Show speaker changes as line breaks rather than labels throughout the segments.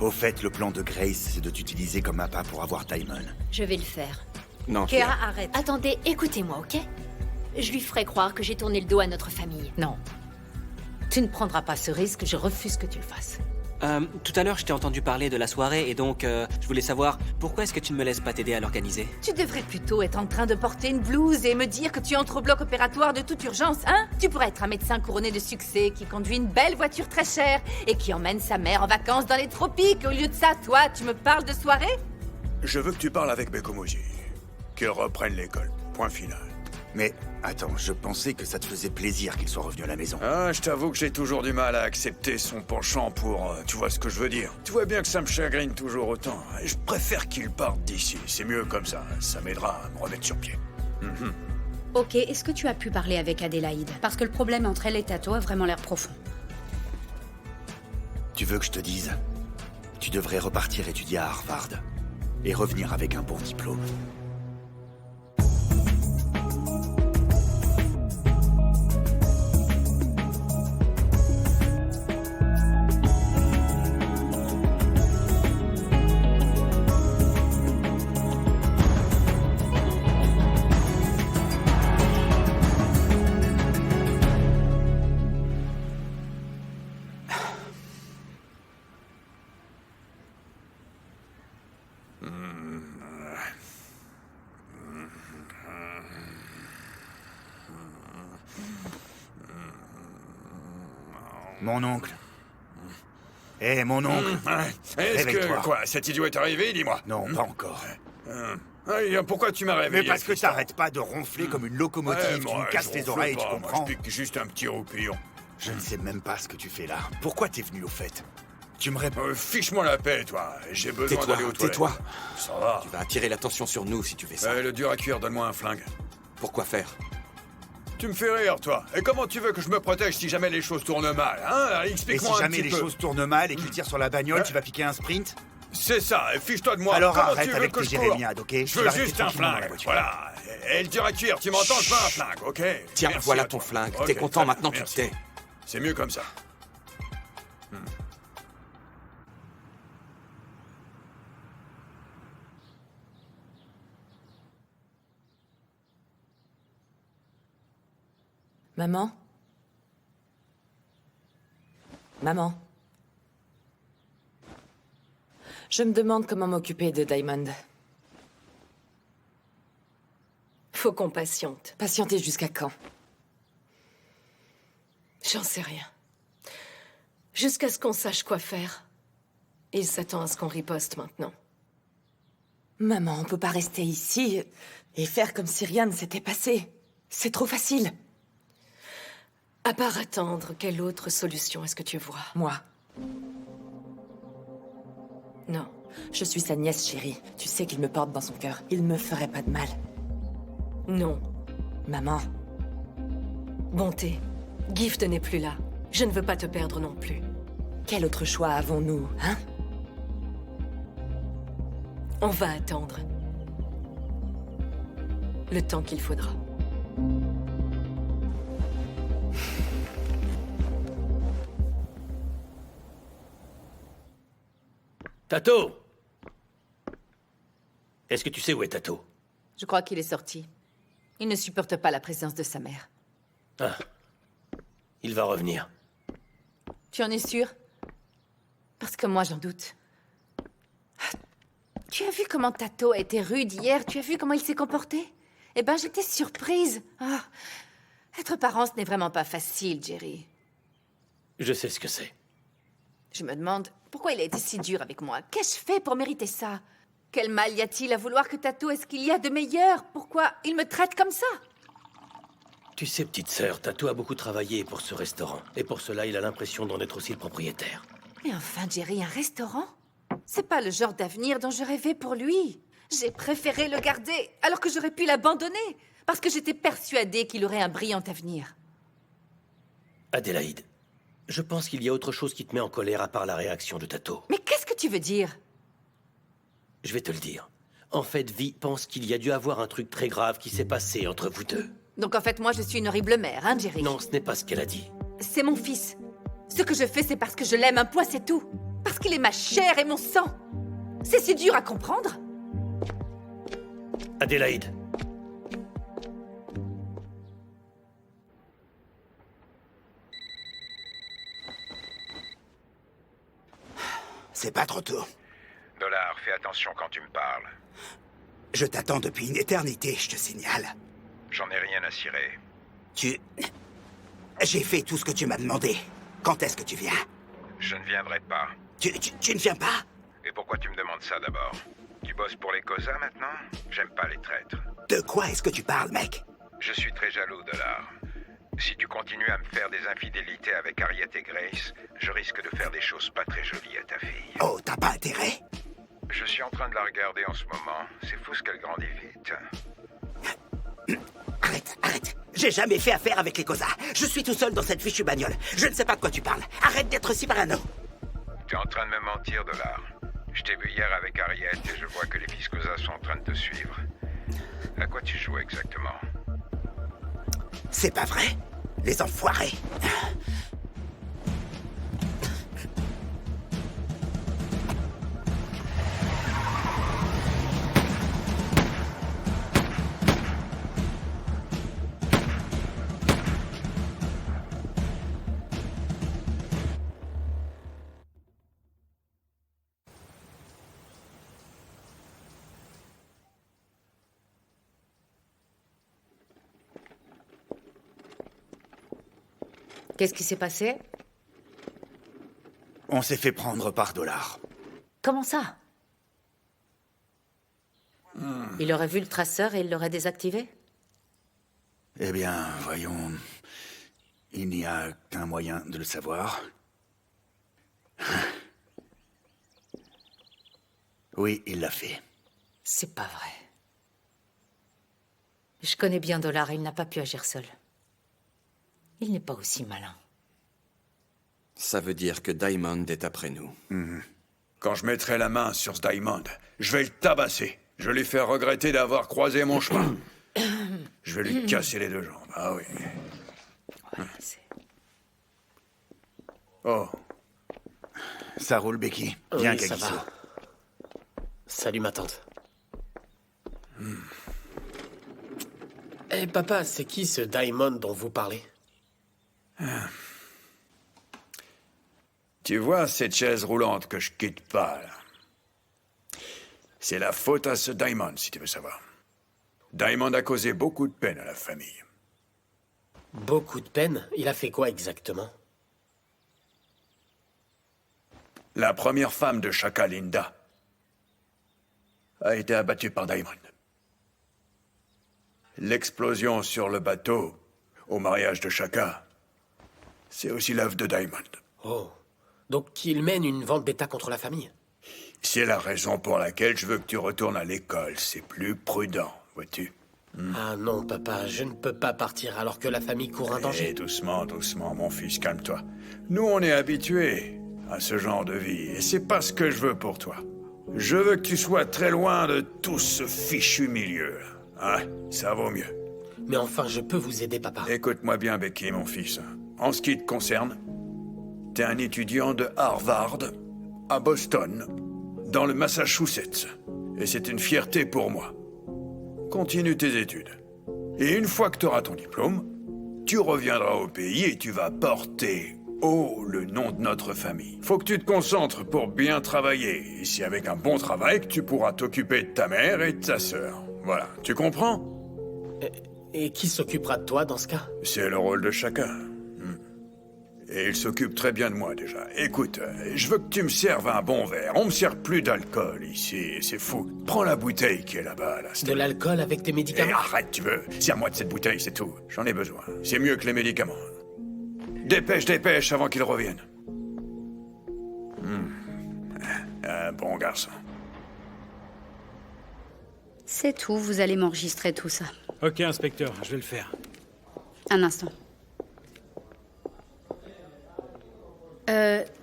Au fait, le plan de Grace, c'est de t'utiliser comme appât pour avoir Diamond.
Je vais le faire.
Non,
Kira, arrête.
Attendez, écoutez-moi, ok? Je lui ferai croire que j'ai tourné le dos à notre famille.
Non. Tu ne prendras pas ce risque, je refuse que tu le fasses.
Tout à l'heure, je t'ai entendu parler de la soirée et donc, je voulais savoir pourquoi est-ce que tu ne me laisses pas t'aider à l'organiser?
Tu devrais plutôt être en train de porter une blouse et me dire que tu entres au bloc opératoire de toute urgence, hein? Tu pourrais être un médecin couronné de succès qui conduit une belle voiture très chère et qui emmène sa mère en vacances dans les tropiques. Au lieu de ça, toi, tu me parles de soirée?
Je veux que tu parles avec Bekomoji. Qu'il reprenne l'école. Point final.
Mais, attends, je pensais que ça te faisait plaisir qu'il soit revenu à la maison.
Ah, je t'avoue que j'ai toujours du mal à accepter son penchant pour... tu vois ce que je veux dire? Tu vois bien que ça me chagrine toujours autant. Et je préfère qu'il parte d'ici. C'est mieux comme ça. Ça m'aidera à me remettre sur pied.
Ok, est-ce que tu as pu parler avec Adélaïde?
Parce que le problème entre elle et Tato a vraiment l'air profond.
Tu veux que je te dise? Tu devrais repartir étudier à Harvard. Et revenir avec un bon diplôme. Mon oncle. Hé, mon oncle.
Est-ce que...
Réveille-toi.
Quoi? Cet idiot est arrivé, dis-moi?
Non, pas encore.
Pourquoi tu m'as réveillé?
Mais parce que
Tristan?
t'arrêtes pas de ronfler comme une locomotive qui
moi,
nous casse
je
les
ronfle
oreilles,
pas,
tu
moi,
comprends?
je pique juste un petit roupillon.
Je ne sais même pas ce que tu fais là. Pourquoi t'es venu au fait? Tu me réponds.
Fiche-moi la paix, toi. J'ai besoin
Tais-toi,
d'aller aux toilettes.
tais-toi.
Ça va.
Tu vas attirer l'attention sur nous si tu fais ça.
Le dur à cuire, donne-moi un flingue.
Pourquoi faire?
Tu me fais rire, toi. Et comment tu veux que je me protège si jamais les choses tournent mal, hein?
Et
Explique-moi
si
un
jamais
petit
les
peu.
choses tournent mal et qu'il tire sur la bagnole, tu vas piquer un sprint?
C'est ça, et fiche-toi de moi.
Alors
Comment
arrête
tu veux
avec
que
tes
je cours?
jérémiades, ok?
Je
Tu
veux
vas rester
juste un
tranquillement dans la
flingue,
voiture.
voilà. Et le dur à cuire, tu m'entends? Je veux un flingue, ok?
Tiens,
Merci
voilà
à
ton
toi.
flingue.
Ok,
T'es content
très bien,
maintenant, tu te
merci.
tais.
C'est mieux comme ça.
Maman? Maman? Je me demande comment m'occuper de Diamond.
Faut qu'on patiente.
Patienter jusqu'à quand?
J'en sais rien. Jusqu'à ce qu'on sache quoi faire. Il s'attend à ce qu'on riposte maintenant.
Maman, on peut pas rester ici et faire comme si rien ne s'était passé. C'est trop facile.
À part attendre, quelle autre solution est-ce que tu vois?
Moi,
Non.
je suis sa nièce chérie. Tu sais qu'il me porte dans son cœur. Il me ferait pas de mal.
Non.
Maman,
Bonté. Gift n'est plus là. Je ne veux pas te perdre non plus.
quel autre choix avons-nous, hein?
On va attendre. Le temps qu'il faudra.
Tato! Est-ce que tu sais où est Tato?
Je crois qu'il est sorti. Il ne supporte pas la présence de sa mère.
Ah. Il va revenir.
Tu en es sûr? Parce que moi, j'en doute. Tu as vu comment Tato a été rude hier? Tu as vu comment il s'est comporté? Eh ben, j'étais surprise. Ah. Être parent, ce n'est vraiment pas facile, Jerry.
Je sais ce que c'est.
Je me demande pourquoi il a été si dur avec moi. Qu'ai-je fait pour mériter ça? Quel mal y a-t-il à vouloir que Tato ait ce qu'il y a de meilleur? Pourquoi il me traite comme ça?
Tu sais, petite sœur, Tato a beaucoup travaillé pour ce restaurant. Et pour cela, il a l'impression d'en être aussi le propriétaire.
Mais enfin, Jerry, un restaurant? C'est pas le genre d'avenir dont je rêvais pour lui. J'ai préféré le garder alors que j'aurais pu l'abandonner. Parce que j'étais persuadée qu'il aurait un brillant avenir.
Adélaïde, je pense qu'il y a autre chose qui te met en colère à part la réaction de Tato.
Mais qu'est-ce que tu veux dire?
Je vais te le dire. En fait, Vi pense qu'il y a dû avoir un truc très grave qui s'est passé entre vous deux.
Donc en fait, moi, je suis une horrible mère, hein, Jerry?
Non, ce n'est pas ce qu'elle a dit.
C'est mon fils. Ce que je fais, c'est parce que je l'aime, un point, c'est tout. Parce qu'il est ma chair et mon sang. C'est si dur à comprendre.
Adélaïde.
C'est pas trop tôt.
Dollar, fais attention quand tu me parles.
Je t'attends depuis une éternité, je te signale.
J'en ai rien à cirer.
J'ai fait tout ce que tu m'as demandé. Quand est-ce que tu viens?
Je ne viendrai pas.
Tu ne viens pas?
Et pourquoi tu me demandes ça d'abord? Tu bosses pour les Cosa maintenant? J'aime pas les traîtres.
De quoi est-ce que tu parles, mec?
Je suis très jaloux, Dollar. Si tu continues à me faire des infidélités avec Harriet et Grace, je risque de faire des choses pas très jolies à ta fille.
Oh, t'as pas intérêt?
Je suis en train de la regarder en ce moment. C'est fou ce qu'elle grandit vite.
Arrête. J'ai jamais fait affaire avec les Cosa. Je suis tout seul dans cette fichue bagnole. Je ne sais pas de quoi tu parles. Arrête d'être si parano.
T'es en train de me mentir, Dollar. Je t'ai vu hier avec Harriet et je vois que les fils Cosa sont en train de te suivre. À quoi tu joues exactement?
C'est pas vrai? Les enfoirés.
Qu'est-ce qui s'est passé?
On s'est fait prendre par Dollar.
Comment ça? Il aurait vu le traceur et il l'aurait désactivé?
Eh bien, voyons... Il n'y a qu'un moyen de le savoir. Oui, il l'a fait.
C'est pas vrai. Je connais bien Dollar et il n'a pas pu agir seul. Il n'est pas aussi malin.
Ça veut dire que Diamond est après nous.
Quand je mettrai la main sur ce Diamond, je vais le tabasser. Je vais lui faire regretter d'avoir croisé mon chemin. Je vais lui casser les deux jambes. Ah oui.
Ouais,
Oh.
Ça roule, Becky. Viens,
Oui, ça
Kagiso.
va. Salut, ma tante. Eh, papa, c'est qui ce Diamond dont vous parlez?
Tu vois cette chaise roulante que je quitte pas, là? C'est la faute à ce Diamond, si tu veux savoir. Diamond a causé beaucoup de peine à la famille.
Beaucoup de peine? Il a fait quoi exactement?
La première femme de Shaka, Linda, a été abattue par Diamond. L'explosion sur le bateau, au mariage de Shaka, c'est aussi l'œuvre de Diamond.
Oh. Donc il mène une vendetta contre la famille?
C'est la raison pour laquelle je veux que tu retournes à l'école. C'est plus prudent, vois-tu.
Ah non, papa, je ne peux pas partir alors que la famille court un danger.
Eh, doucement, doucement, mon fils, calme-toi. Nous, on est habitués à ce genre de vie, et c'est pas ce que je veux pour toi. Je veux que tu sois très loin de tout ce fichu milieu. Hein? Ça vaut mieux.
Mais enfin, je peux vous aider, papa.
Écoute-moi bien, Becky, mon fils. En ce qui te concerne, t'es un étudiant de Harvard, à Boston, dans le Massachusetts. Et c'est une fierté pour moi. Continue tes études. Et une fois que tu auras ton diplôme, tu reviendras au pays et tu vas porter haut le nom de notre famille. Faut que tu te concentres pour bien travailler. Et c'est avec un bon travail que tu pourras t'occuper de ta mère et de ta sœur. Voilà, tu comprends?
Et qui s'occupera de toi dans ce cas?
C'est le rôle de chacun. Et il s'occupe très bien de moi déjà. Écoute, je veux que tu me serves un bon verre. On me sert plus d'alcool ici, c'est fou. Prends la bouteille qui est là-bas, là.
De l'alcool avec tes médicaments?
Arrête, tu veux. Sers-moi de cette bouteille, c'est tout. J'en ai besoin. C'est mieux que les médicaments. Dépêche, dépêche avant qu'il revienne. Un bon garçon.
C'est tout, vous allez m'enregistrer tout ça.
Ok, inspecteur, je vais le faire.
Un instant.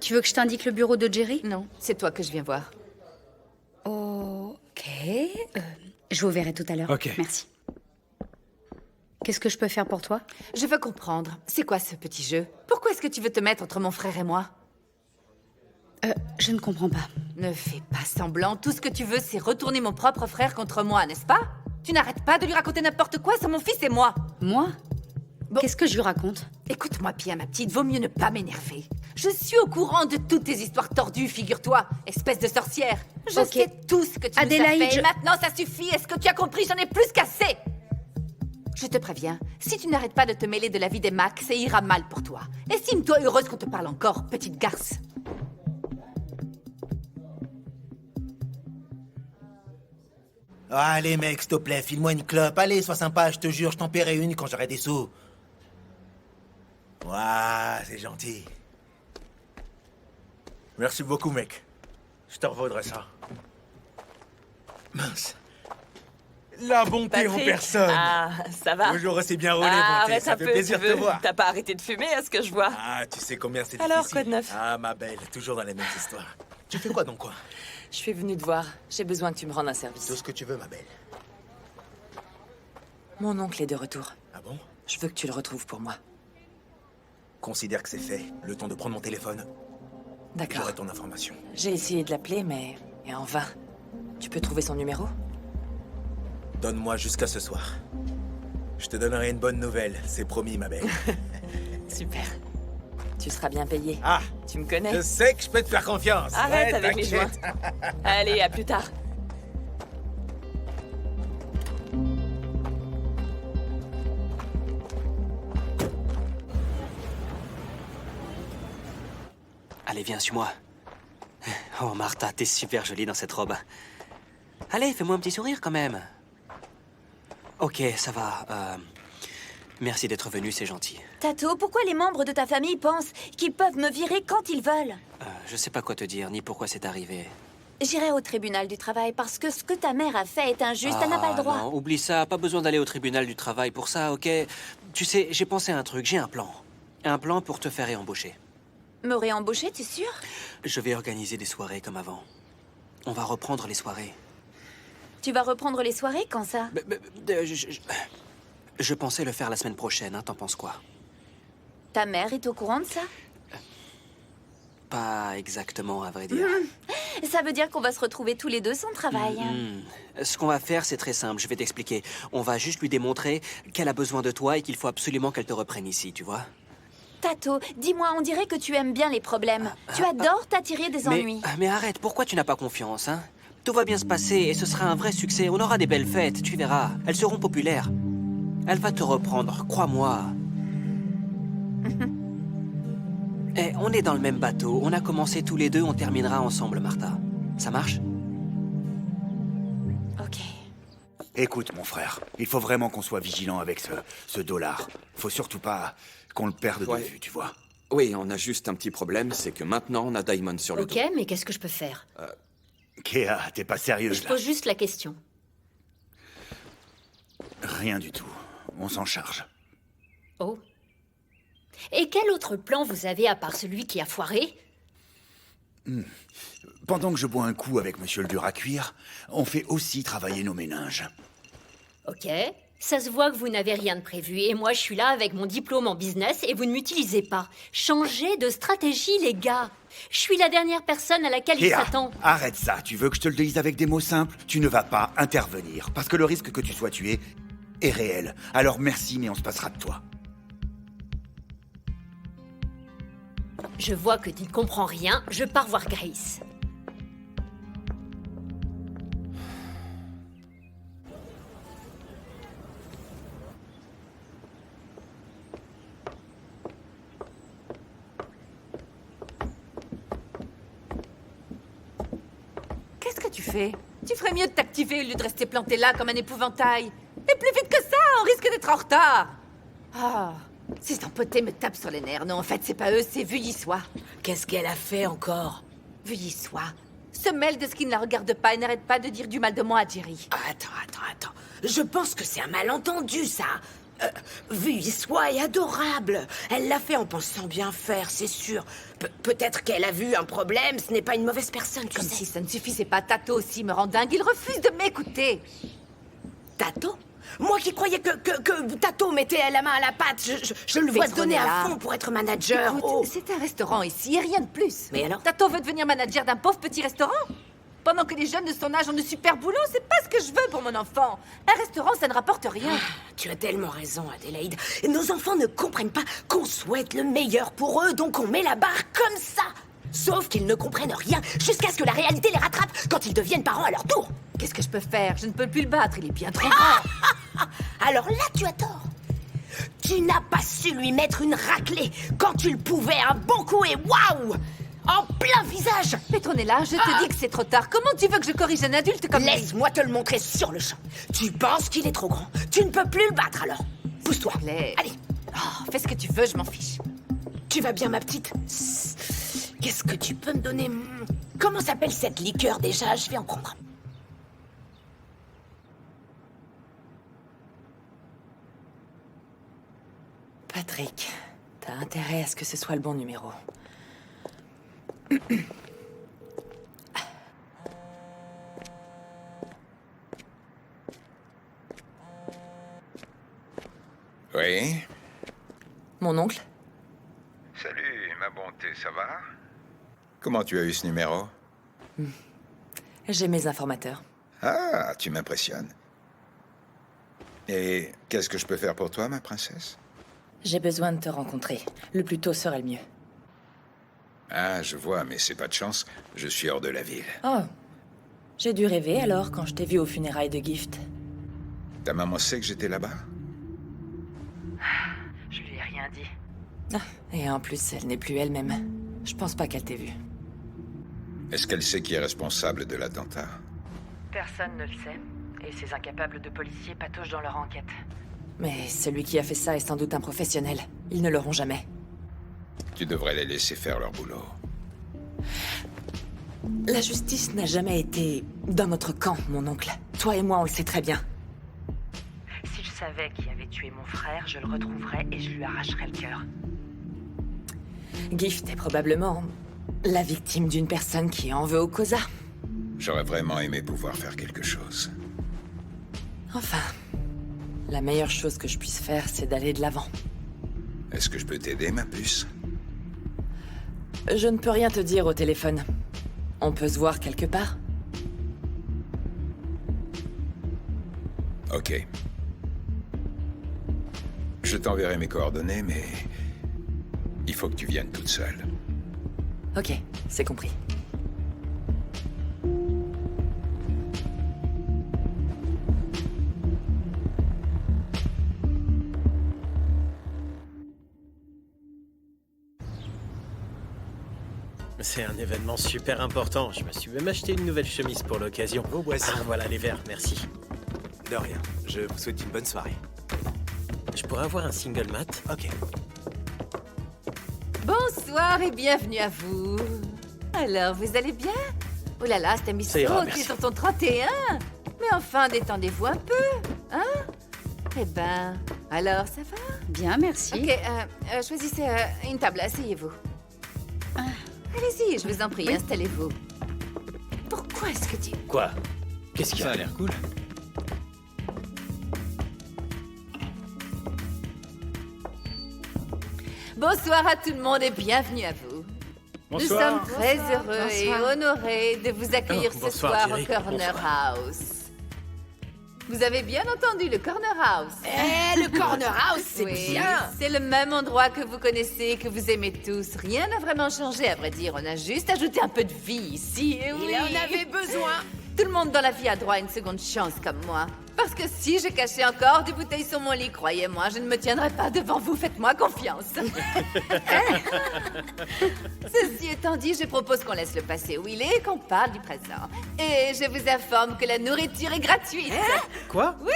Tu veux que je t'indique le bureau de Jerry?
Non, c'est toi que je viens voir.
Ok. Je vous verrai tout à l'heure.
Ok.
Merci. Qu'est-ce que je peux faire pour toi?
Je veux comprendre. C'est quoi ce petit jeu? Pourquoi est-ce que tu veux te mettre entre mon frère et moi?
Je ne comprends pas.
Ne fais pas semblant. Tout ce que tu veux, c'est retourner mon propre frère contre moi, n'est-ce pas? Tu n'arrêtes pas de lui raconter n'importe quoi sur mon fils et moi.
Moi?
Bon.
Qu'est-ce que je lui raconte?
Écoute-moi bien, ma petite, vaut mieux ne pas m'énerver. Je suis au courant de toutes tes histoires tordues, figure-toi, espèce de sorcière. Je sais tout ce que tu nous as fait, et maintenant ça suffit. Est-ce que tu as compris? J'en ai plus qu'assez. Je te préviens, si tu n'arrêtes pas de te mêler de la vie des Macs, ça ira mal pour toi. Estime-toi heureuse qu'on te parle encore, petite garce.
Allez mec, s'il te plaît, file-moi une clope. Allez, sois sympa, je te jure, je t'en paierai une quand j'aurai des sous. Ouah, c'est gentil. Merci beaucoup, mec. Je te revaudrai ça. Mince. La bonté en personne.
Ah, ça va?
Bonjour, c'est bien roulé, bonté. Ça fait plaisir de te voir.
T'as pas arrêté de fumer, à ce que je vois.
Ah, tu sais combien c'est
Alors,
difficile.
quoi de neuf?
Ah, ma belle, toujours dans les mêmes histoires. Tu fais quoi dans le coin?
Je suis venue te voir. J'ai besoin que tu me rendes un service.
Tout ce que tu veux, ma belle.
Mon oncle est de retour.
Ah bon?
Je veux que tu le retrouves pour moi.
Considère que c'est fait. Le temps de prendre mon téléphone.
D'accord.
J'aurai ton information.
J'ai essayé de l'appeler, mais... Et en vain. Tu peux trouver son numéro?
Donne-moi jusqu'à ce soir. Je te donnerai une bonne nouvelle, c'est promis, ma belle.
Super. Tu seras bien payé.
Ah!
Tu me connais?
Je sais que je peux te faire confiance.
Arrête
Ouais,
avec les joints. Allez, à plus tard.
Allez, viens, suis-moi. Oh, Martha, t'es super jolie dans cette robe. Allez, fais-moi un petit sourire quand même. Ok, ça va. Merci d'être venu, c'est gentil.
Tato, pourquoi les membres de ta famille pensent qu'ils peuvent me virer quand ils veulent?
Je sais pas quoi te dire, ni pourquoi c'est arrivé.
J'irai au tribunal du travail parce que ce que ta mère a fait est injuste, elle n'a pas le droit.
Non, oublie ça, pas besoin d'aller au tribunal du travail pour ça, ok? Tu sais, j'ai pensé à un truc, j'ai un plan. Un plan pour te faire réembaucher.
Me réembaucher, t'es sûr?
Je vais organiser des soirées comme avant. On va reprendre les soirées.
Tu vas reprendre les soirées, quand ça?
Je pensais le faire la semaine prochaine, hein, t'en penses quoi?
Ta mère est au courant de ça?
Pas exactement, à vrai dire.
Ça veut dire qu'on va se retrouver tous les deux sans travail.
Ce qu'on va faire, c'est très simple, je vais t'expliquer. On va juste lui démontrer qu'elle a besoin de toi et qu'il faut absolument qu'elle te reprenne ici, tu vois?
Tato, dis-moi, on dirait que tu aimes bien les problèmes. Tu adores t'attirer des ennuis.
Mais arrête, pourquoi tu n'as pas confiance, hein? Tout va bien se passer et ce sera un vrai succès. On aura des belles fêtes, tu verras. Elles seront populaires. Elle va te reprendre, crois-moi. Eh, on est dans le même bateau. On a commencé tous les deux, on terminera ensemble, Martha. Ça marche?
Ok.
Écoute, mon frère, il faut vraiment qu'on soit vigilant avec ce dollar. Faut surtout pas qu'on le perde de vue, tu vois.
Oui, on a juste un petit problème, c'est que maintenant on a Diamond sur le dos.
Ok, mais qu'est-ce que je peux faire?
Kéa, t'es pas sérieuse
Je
là?
pose juste la question.
Rien du tout. On s'en charge.
Oh. Et quel autre plan vous avez à part celui qui a foiré?
Pendant que je bois un coup avec Monsieur le dur à cuire, on fait aussi travailler nos méninges.
Ok. Ça se voit que vous n'avez rien de prévu. Et moi, je suis là avec mon diplôme en business et vous ne m'utilisez pas. Changez de stratégie, les gars. Je suis la dernière personne à laquelle il
Kéa,
s'attend.
arrête ça. Tu veux que je te le dise avec des mots simples? Tu ne vas pas intervenir. Parce que le risque que tu sois tué est réel. Alors merci, mais on se passera de toi.
Je vois que tu ne comprends rien. Je pars voir Grace.
Qu'est-ce que tu fais? Tu ferais mieux de t'activer au lieu de rester planté là comme un épouvantail. Et plus vite que ça, on risque d'être en retard. Ah, ces empotés me tapent sur les nerfs. Non, en fait, c'est pas eux, c'est Vuillissois.
Qu'est-ce qu'elle a fait encore?
Vuillissois se mêle de ce qui ne la regarde pas et n'arrête pas de dire du mal de moi à Jerry.
Attends. Je pense que c'est un malentendu, ça. Vuillissois est adorable. Elle l'a fait en pensant bien faire, c'est sûr. Peut-être qu'elle a vu un problème, ce n'est pas une mauvaise personne, tu
Comme
sais.
si ça ne suffisait pas, Tato aussi me rend dingue. Il refuse de m'écouter.
Tato? Moi qui croyais que Tato mettait la main à la pâte, je le vois se donner à fond pour être manager.
Écoute, c'est un restaurant ici et rien de plus.
Mais alors?
Tato veut devenir manager d'un pauvre petit restaurant? Pendant que les jeunes de son âge ont de super boulot, c'est pas ce que je veux pour mon enfant. Un restaurant, ça ne rapporte rien.
Tu as tellement raison, Adélaïde. Nos enfants ne comprennent pas qu'on souhaite le meilleur pour eux, donc on met la barre comme ça. Sauf qu'ils ne comprennent rien jusqu'à ce que la réalité les rattrape quand ils deviennent parents à leur tour.
Qu'est-ce que je peux faire? Je ne peux plus le battre, il est bien trop grand.
Alors là, tu as tort. Tu n'as pas su lui mettre une raclée quand tu le pouvais un bon coup et waouh! En plein visage!
Petronella, je te dis que c'est trop tard. Comment tu veux que je corrige un adulte comme lui?
Laisse-moi te le montrer sur le champ. Tu penses qu'il est trop grand. Tu ne peux plus le battre alors. Pousse-toi. Allez.
Oh, fais ce que tu veux, je m'en fiche.
Tu vas bien, ma petite? Qu'est-ce que tu peux me donner? Comment s'appelle cette liqueur déjà? Je vais en prendre.
Patrick, t'as intérêt à ce que ce soit le bon numéro.
Oui?
Mon oncle?
Salut, ma bonté, ça va?
Comment tu as eu ce numéro?
J'ai mes informateurs.
Ah, tu m'impressionnes. Et qu'est-ce que je peux faire pour toi, ma princesse?
J'ai besoin de te rencontrer. Le plus tôt serait le mieux.
Ah, je vois, mais c'est pas de chance. Je suis hors de la ville.
Oh. J'ai dû rêver alors quand je t'ai vu aux funérailles de Gift.
Ta maman sait que j'étais là-bas?
Je lui ai rien dit. Ah, et en plus, elle n'est plus elle-même. Je pense pas qu'elle t'ait vu.
Est-ce qu'elle sait qui est responsable de l'attentat?
Personne ne le sait. Et ces incapables de policiers patauchent dans leur enquête. Mais celui qui a fait ça est sans doute un professionnel. Ils ne l'auront jamais.
Tu devrais les laisser faire leur boulot.
La justice n'a jamais été dans notre camp, mon oncle. Toi et moi, on le sait très bien. Si je savais qui avait tué mon frère, je le retrouverais et je lui arracherais le cœur. Gift est probablement la victime d'une personne qui en veut au Cosa.
J'aurais vraiment aimé pouvoir faire quelque chose.
Enfin, la meilleure chose que je puisse faire, c'est d'aller de l'avant.
Est-ce que je peux t'aider, ma puce?
Je ne peux rien te dire au téléphone. On peut se voir quelque part?
Ok. Je t'enverrai mes coordonnées, mais... il faut que tu viennes toute seule.
Ok, c'est compris.
C'est un événement super important. Je me suis même acheté une nouvelle chemise pour l'occasion.
Vos boissons.
Ah, voilà les verres, merci.
De rien. Je vous souhaite une bonne soirée.
Je pourrais avoir un single mat?
Ok.
Bonsoir et bienvenue à vous. Alors, vous allez bien? Oh là là, c'est un
Ça ira,
tu es
merci.
sur ton 31. Mais enfin, détendez-vous un peu, hein? Eh ben, alors, ça va?
Bien, merci.
Ok, choisissez une table, asseyez-vous. Allez-y, je vous en prie, installez-vous. Pourquoi est-ce que tu...
Quoi? Qu'est-ce qu'il y a?
Ça a l'air cool.
Bonsoir à tout le monde et bienvenue à vous.
Bonsoir.
Nous sommes très heureux et honorés de vous accueillir ce
bonsoir,
soir
Thierry.
au Corner House. Vous avez bien entendu le Corner House.
Le Corner House, c'est
Oui,
bien.
c'est le même endroit que vous connaissez, que vous aimez tous. Rien n'a vraiment changé, à vrai dire. On a juste ajouté un peu de vie ici. Et oui.
Il en avait besoin.
Tout le monde dans la vie a droit à une seconde chance comme moi. Parce que si je cachais encore des bouteilles sur mon lit, croyez-moi, je ne me tiendrais pas devant vous. Faites-moi confiance. Ceci étant dit, je propose qu'on laisse le passé où il est et qu'on parle du présent. Et je vous informe que la nourriture est gratuite.
Quoi?
Oui!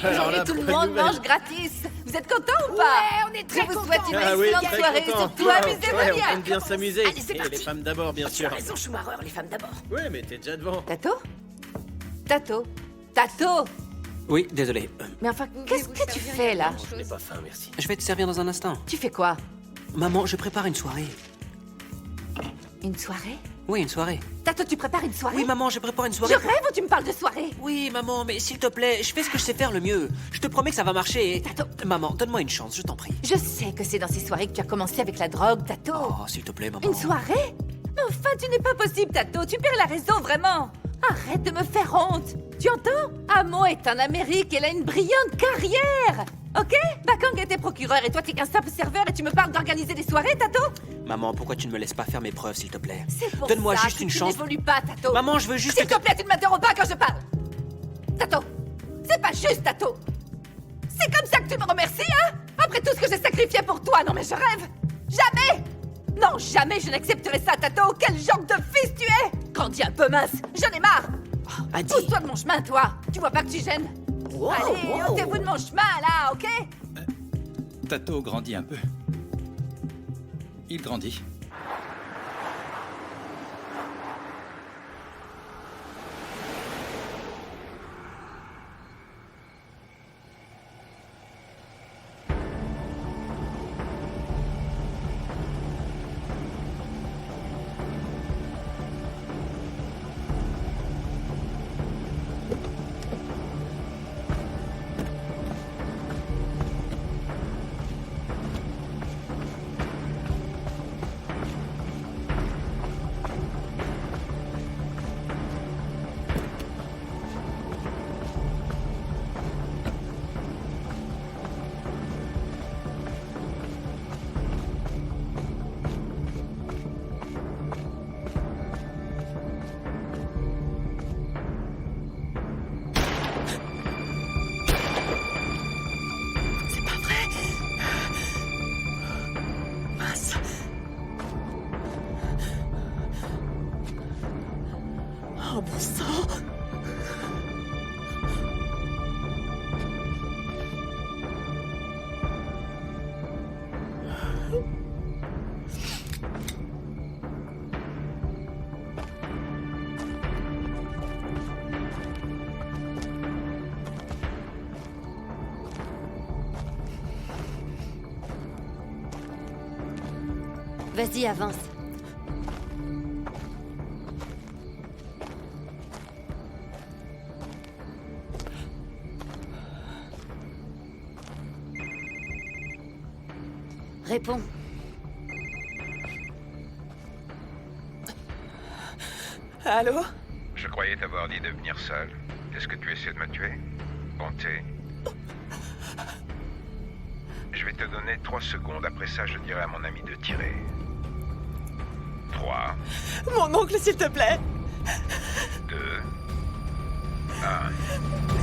Alors là,
Et tout le
bonne
monde
nouvelle.
mange gratis. Vous êtes contents ou pas?
Ouais, on est très
Je vous
contents.
souhaite une
Ah oui,
excellente
très
soirée.
content.
Surtout
Ouais,
amusez-vous
ouais, on
bien.
aime bien s'amuser.
Allez, c'est
Et
parti.
les femmes d'abord, bien
Tu
sûr.
as raison, Schumacher, les femmes d'abord.
Ouais, mais t'es déjà devant.
Tato? Tato? Tato?
Oui, désolé.
Mais enfin, qu'est-ce que tu fais là?
Je n'ai pas faim, merci.
Je vais te servir dans un instant.
Tu fais quoi?
Maman, je prépare une soirée.
Une soirée?
Oui, une soirée.
Tato, tu prépares une soirée?
Oui, maman, je prépare une soirée.
Je rêve ou tu me parles de soirée?
Oui, maman, mais s'il te plaît, je fais ce que je sais faire le mieux. Je te promets que ça va marcher. Et...
Tato.
Maman, donne-moi une chance, je t'en prie.
Je sais que c'est dans ces soirées que tu as commencé avec la drogue, Tato.
Oh, s'il te plaît, maman.
Une soirée? Mais enfin, tu n'es pas possible, Tato. Tu perds la raison, vraiment. Arrête de me faire honte. Tu entends? Amo est en Amérique, elle a une brillante carrière. Ok? Bakang était procureur et toi, t'es qu'un simple serveur et tu me parles d'organiser des soirées, Tato?
Maman, pourquoi tu ne me laisses pas faire mes preuves, s'il te plaît?
C'est pour
Donne-moi
ça
juste
que
une
tu
chance.
n'évolues pas, Tato.
Maman, je veux juste...
S'il te plaît, tu ne m'interromps pas quand je parle. Tato, c'est pas juste, Tato. C'est comme ça que tu me remercies, hein? Après tout ce que j'ai sacrifié pour toi, non mais je rêve. Jamais! Non, jamais je n'accepterai ça, Tato. Quel genre de fils tu es? Grandis un peu mince, j'en ai marre. Pousse-toi de mon chemin, toi. Tu vois pas que tu gênes? Allez, ôtez-vous de mon chemin, là, ok?
Tato grandit un peu. Il grandit.
Oh bon sang!
Vas-y, avance. Réponds.
Allô?
Je croyais t'avoir dit de venir seul. Est-ce que tu essaies de me tuer? Bonté. Je vais te donner 3 secondes. Après ça, je dirai à mon ami de tirer. 3.
Mon oncle, s'il te plaît!
2. 1.